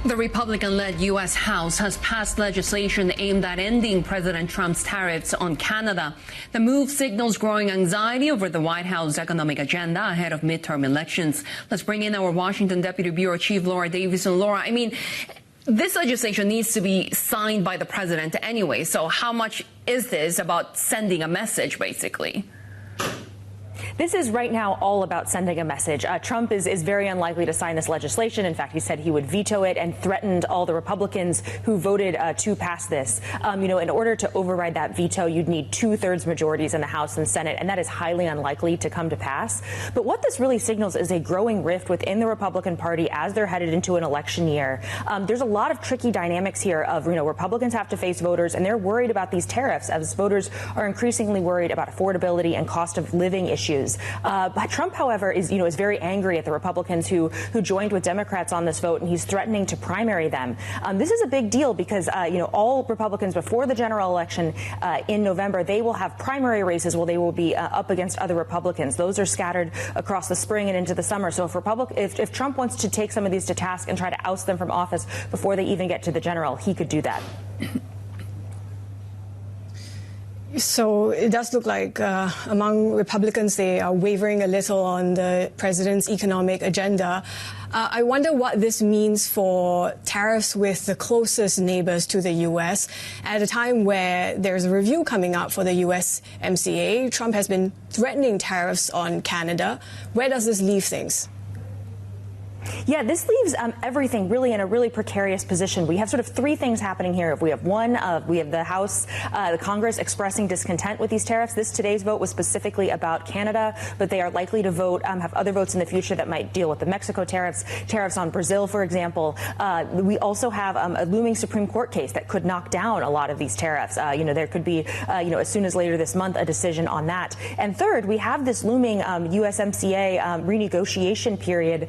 The Republican-led U.S. House has passed legislation aimed at ending President Trump's tariffs on Canada. The move signals growing anxiety over the White House economic agenda ahead of midterm elections. Let's bring in our Washington Deputy Bureau Chief, Laura Davison. Laura, this legislation needs to be signed by the president anyway. So how much is this about sending a message, basically? This is right now all about sending a message. Trump is very unlikely to sign this legislation. In fact, he said he would veto it and threatened all the Republicans who voted to pass this. In order to override that veto, you'd need 2/3 majorities in the House and Senate, and that is highly unlikely to come to pass. But what this really signals is a growing rift within the Republican Party as they're headed into an election year. There's a lot of tricky dynamics here of, Republicans have to face voters, and they're worried about these tariffs as voters are increasingly worried about affordability and cost of living issues. But Trump, however, is very angry at the Republicans who joined with Democrats on this vote, and he's threatening to primary them. This is a big deal because, all Republicans before the general election in November, they will have primary races where they will be up against other Republicans. Those are scattered across the spring and into the summer. So if Trump wants to take some of these to task and try to oust them from office before they even get to the general, he could do that. So it does look like among Republicans, they are wavering a little on the president's economic agenda. I wonder what this means for tariffs with the closest neighbors to the U.S. At a time where there's a review coming up for the USMCA, Trump has been threatening tariffs on Canada. Where does this leave things? Yeah, this leaves everything really in a really precarious position. We have sort of three things happening here. We have we have the House, the Congress expressing discontent with these tariffs. Today's vote was specifically about Canada, but they are likely to have other votes in the future that might deal with the Mexico tariffs on Brazil, for example. We also have a looming Supreme Court case that could knock down a lot of these tariffs. There could be, as soon as later this month, a decision on that. And third, we have this looming USMCA renegotiation period.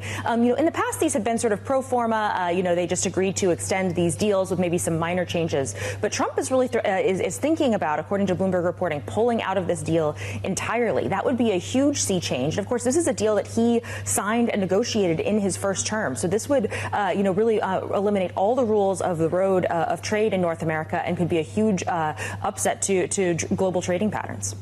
In the past, these have been sort of pro forma. They just agreed to extend these deals with maybe some minor changes. But Trump is really is thinking about, according to Bloomberg reporting, pulling out of this deal entirely. That would be a huge sea change. And of course, this is a deal that he signed and negotiated in his first term. So this would, really eliminate all the rules of the road of trade in North America and could be a huge upset to global trading patterns.